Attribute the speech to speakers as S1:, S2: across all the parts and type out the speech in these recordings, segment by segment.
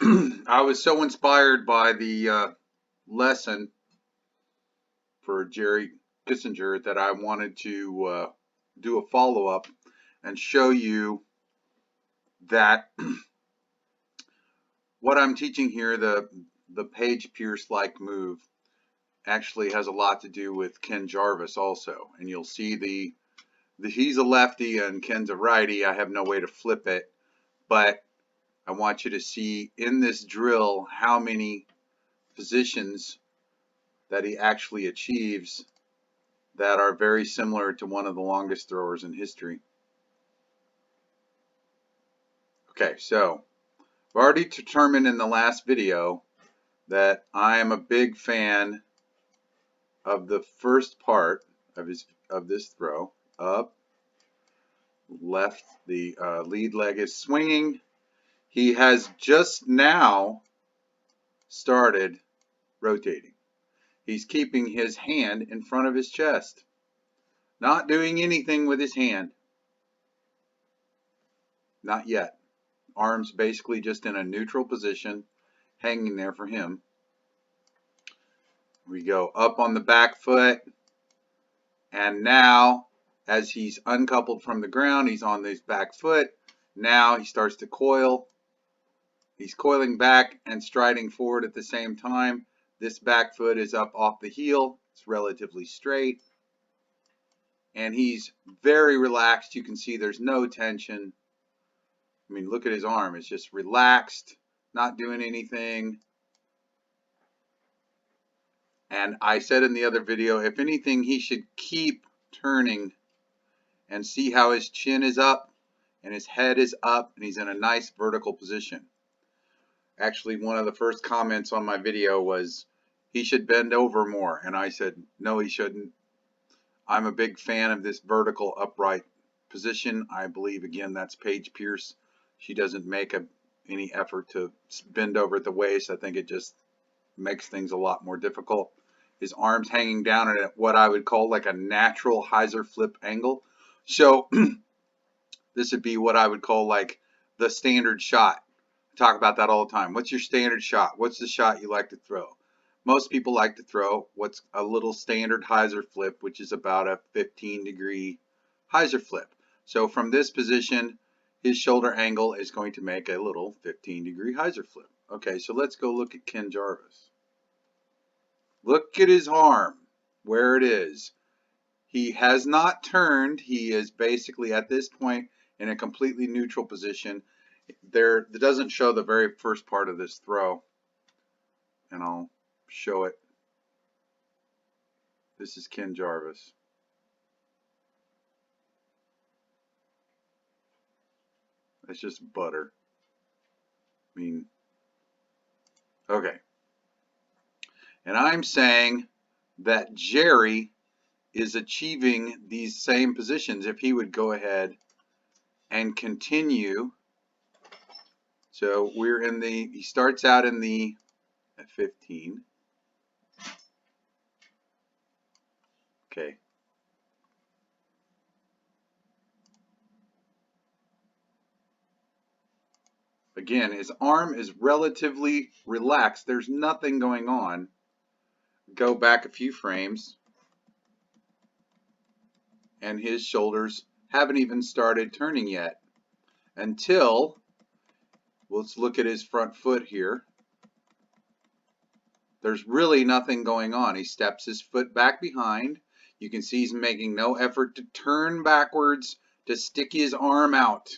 S1: I was so inspired by the lesson for Jerry Kessinger that I wanted to do a follow-up and show you that what I'm teaching here, the Page Pierce-like move, actually has a lot to do with Ken Jarvis also. And you'll see he's a lefty and Ken's a righty. I have no way to flip it, but I want you to see in this drill how many positions that he actually achieves that are very similar to one of the longest throwers in history. Okay, so I've already determined in the last video that I am a big fan of the first part of this throw. Up, left, the lead leg is swinging. He has just now started rotating. He's keeping his hand in front of his chest, not doing anything with his hand. Not yet. Arms basically just in a neutral position, hanging there for him. We go up on the back foot, and now as he's uncoupled from the ground, he's on his back foot. Now he starts to coil. He's coiling back and striding forward at the same time. This back foot is up off the heel. It's relatively straight. And he's very relaxed. You can see there's no tension. I mean, look at his arm. It's just relaxed, not doing anything. And I said in the other video, if anything, he should keep turning and see how his chin is up and his head is up and he's in a nice vertical position. Actually, one of the first comments on my video was he should bend over more. And I said, no, he shouldn't. I'm a big fan of this vertical upright position. I believe, again, that's Paige Pierce. She doesn't make any effort to bend over at the waist. I think it just makes things a lot more difficult. His arms hanging down at what I would call like a natural hyzer flip angle. So this would be what I would call like the standard shot. I talk about that all the time. What's your standard shot? What's the shot you like to throw? Most people like to throw what's a little standard hyzer flip, which is about a 15-degree hyzer flip. So from this position, his shoulder angle is going to make a little 15-degree hyzer flip. Okay, so let's go look at Ken Jarvis. Look at his arm, where it is. He has not turned. He is basically at this point in a completely neutral position. That doesn't show the very first part of this throw, and I'll show it. This is Ken Jarvis. That's just butter. I mean, okay. And I'm saying that Jerry is achieving these same positions if he would go ahead and continue. So we're in he starts out in at 15. Okay. Again, his arm is relatively relaxed. There's nothing going on. Go back a few frames. And his shoulders haven't even started turning yet until, let's look at his front foot here. There's really nothing going on. He steps his foot back behind. You can see he's making no effort to turn backwards to stick his arm out.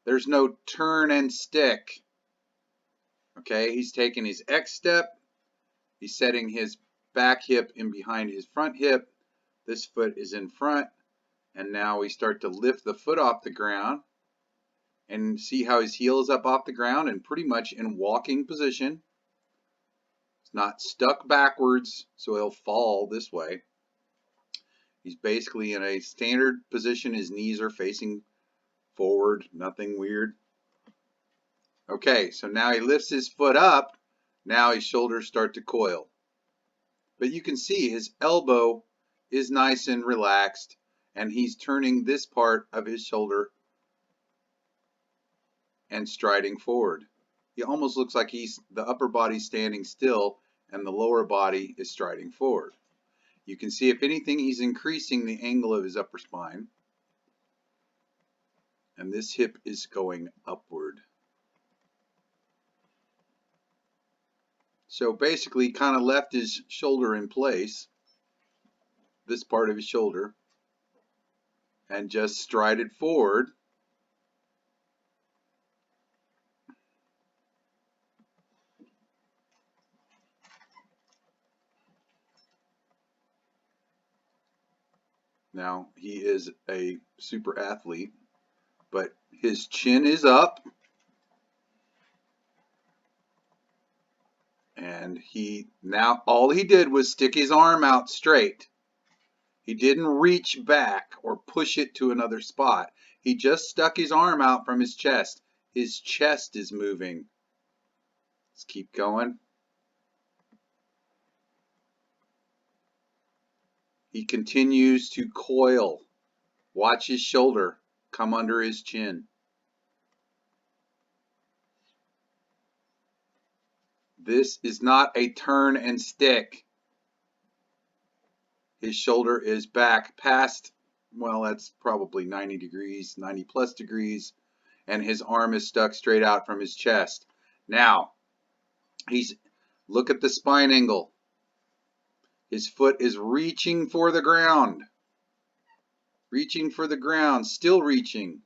S1: There's no turn and stick. Okay, he's taking his X step. He's setting his back hip in behind his front hip. This foot is in front. And now we start to lift the foot off the ground. And see how his heel is up off the ground and pretty much in walking position. It's not stuck backwards, so he'll fall this way. He's basically in a standard position. His knees are facing forward, nothing weird. Okay, so now he lifts his foot up. Now his shoulders start to coil. But you can see his elbow is nice and relaxed, and he's turning this part of his shoulder and striding forward. He almost looks like the upper body's standing still and the lower body is striding forward. You can see, if anything, he's increasing the angle of his upper spine. And this hip is going upward. So basically, kind of left his shoulder in place, this part of his shoulder, and just strided forward. Now, he is a super athlete, but his chin is up, and now all he did was stick his arm out straight. He didn't reach back or push it to another spot. He just stuck his arm out from his chest. His chest is moving. Let's keep going. He continues to coil. Watch his shoulder come under his chin. This is not a turn and stick. His shoulder is back past, well, that's probably 90 degrees, 90 plus degrees, and his arm is stuck straight out from his chest. Now, look at the spine angle. His foot is reaching for the ground. Reaching for the ground, still reaching.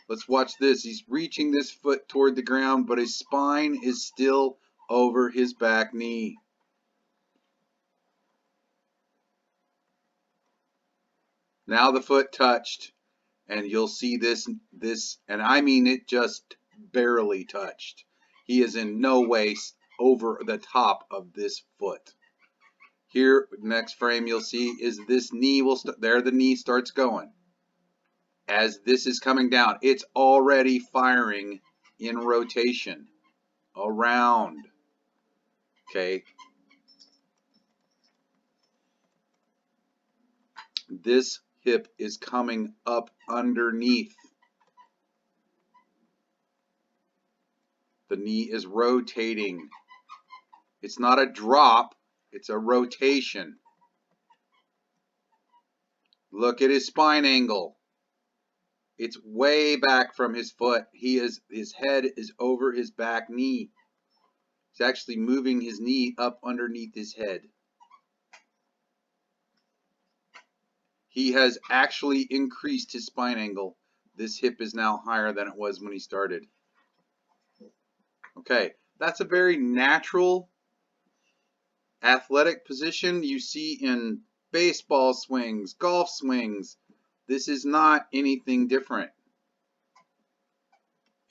S1: Let's watch this. He's reaching this foot toward the ground, but his spine is still over his back knee. Now the foot touched, and you'll see this, and I mean it just barely touched. He is in no way over the top of this foot. Here, next frame, you'll see is this knee there the knee starts going. As this is coming down, it's already firing in rotation around. Okay. This hip is coming up underneath. The knee is rotating. It's not a drop, it's a rotation. Look at his spine angle. It's way back from his foot. His head is over his back knee. He's actually moving his knee up underneath his head. He has actually increased his spine angle. This hip is now higher than it was when he started. Okay, that's a very natural athletic position you see in baseball swings, golf swings. This is not anything different.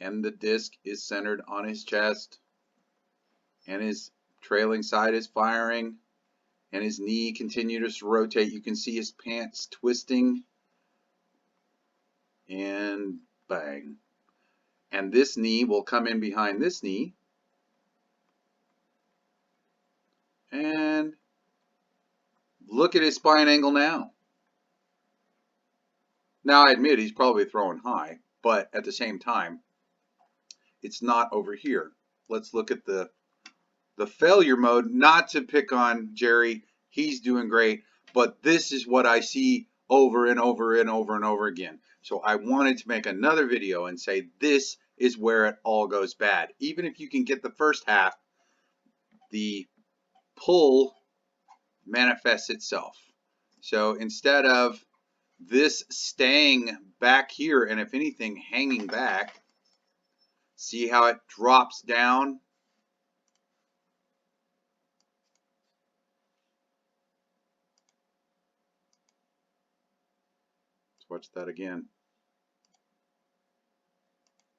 S1: And the disc is centered on his chest, and his trailing side is firing, and his knee continues to rotate. You can see his pants twisting, and bang. And this knee will come in behind this knee, and look at his spine angle now. Now, I admit he's probably throwing high, but at the same time, it's not over here. Let's look at the failure mode. Not to pick on Jerry, he's doing great, but this is what I see over and over and over and over again. So I wanted to make another video and say this is where it all goes bad. Even if you can get the first half, the pull manifests itself. So instead of this staying back here, and if anything hanging back, see how it drops down? Let's watch that again.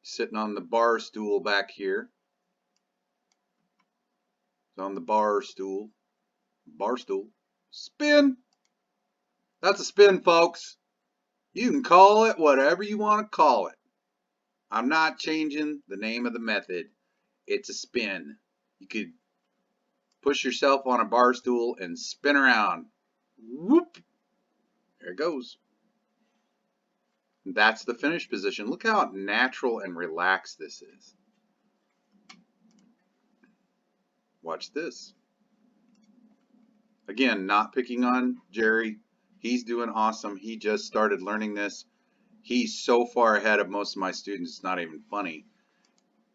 S1: Sitting on the bar stool back here. It's on the bar stool. Spin. That's a spin, folks. You can call it whatever you want to call it. I'm not changing the name of the method. It's a spin. You could push yourself on a bar stool and spin around. Whoop. There it goes. That's the finish position. Look how natural and relaxed this is. Watch this. Again, not picking on Jerry. He's doing awesome. He just started learning this. He's so far ahead of most of my students, it's not even funny.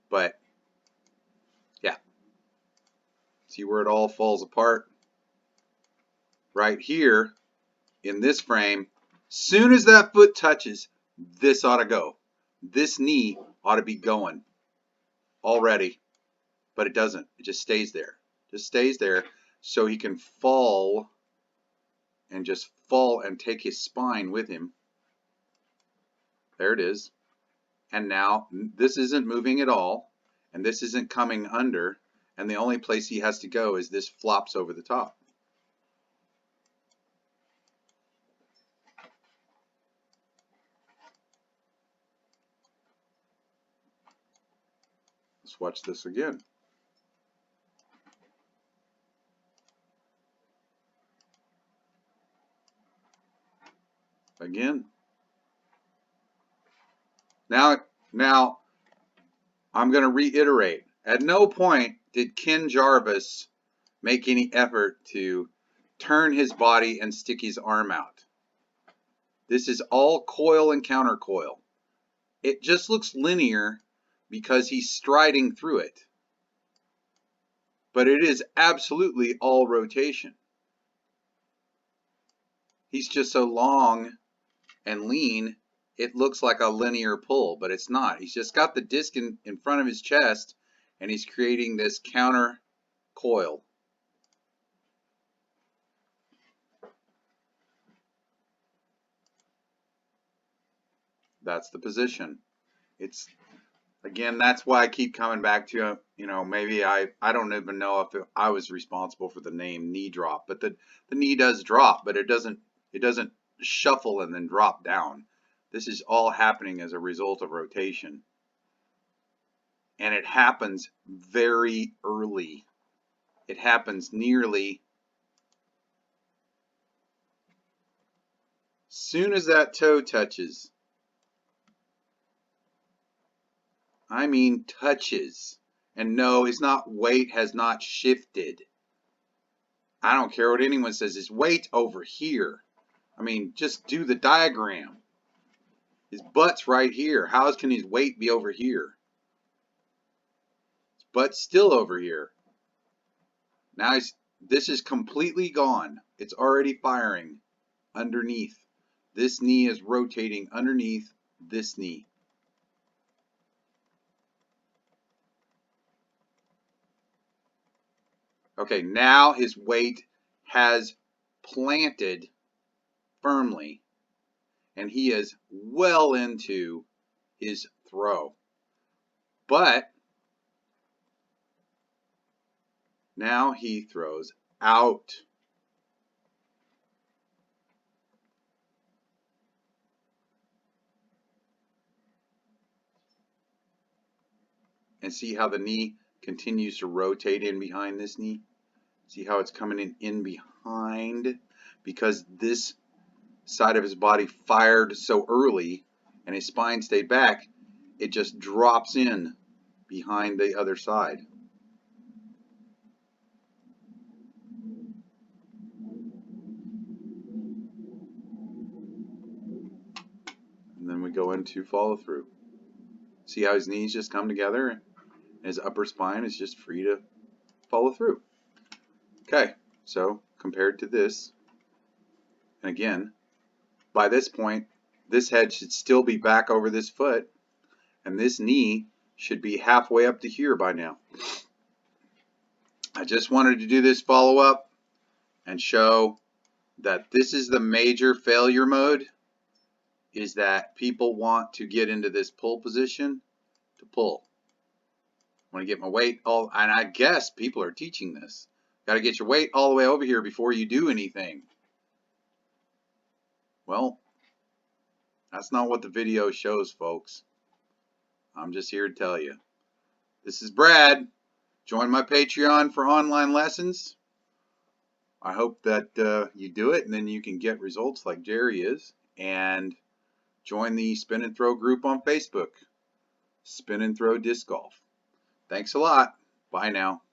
S1: But yeah, see where it all falls apart? Right here in this frame, soon as that foot touches, this ought to go. This knee ought to be going already, but it doesn't. It just stays there. Just stays there so he can fall and just fall and take his spine with him. There it is. And now this isn't moving at all, and this isn't coming under, and the only place he has to go is this flops over the top. Let's watch this again. Again. Now I'm going to reiterate. At no point did Ken Jarvis make any effort to turn his body and stick his arm out. This is all coil and counter coil. It just looks linear because he's striding through it. But it is absolutely all rotation. He's just so long and lean, it looks like a linear pull, but it's not. He's just got the disc in front of his chest, and he's creating this counter coil. That's the position. It's, again, that's why I keep coming back to, you know, maybe I don't even know if I was responsible for the name knee drop, but the knee does drop, but it doesn't shuffle and then drop down. This is all happening as a result of rotation. And it happens very early. It happens nearly soon as that toe touches. I mean touches. And no, his weight has not shifted. I don't care what anyone says, his weight over here. I mean, just do the diagram. His butt's right here. How can his weight be over here? His butt's still over here. Now this is completely gone. It's already firing underneath. This knee is rotating underneath this knee. Okay, now his weight has planted firmly, and he is well into his throw. But now he throws out. And see how the knee continues to rotate in behind this knee? See how it's coming in behind? Because this side of his body fired so early and his spine stayed back, it just drops in behind the other side. And then we go into follow through. See how his knees just come together and his upper spine is just free to follow through. Okay, so compared to this, and again, by this point, this head should still be back over this foot, and this knee should be halfway up to here by now. I just wanted to do this follow-up and show that this is the major failure mode, is that people want to get into this pull position to pull. I want to get my weight all, and I guess people are teaching this. Got to get your weight all the way over here before you do anything. Well, that's not what the video shows, folks. I'm just here to tell you. This is Brad. Join my Patreon for online lessons. I hope that you do it and then you can get results like Jerry is. And join the Spin and Throw group on Facebook. Spin and Throw Disc Golf. Thanks a lot. Bye now.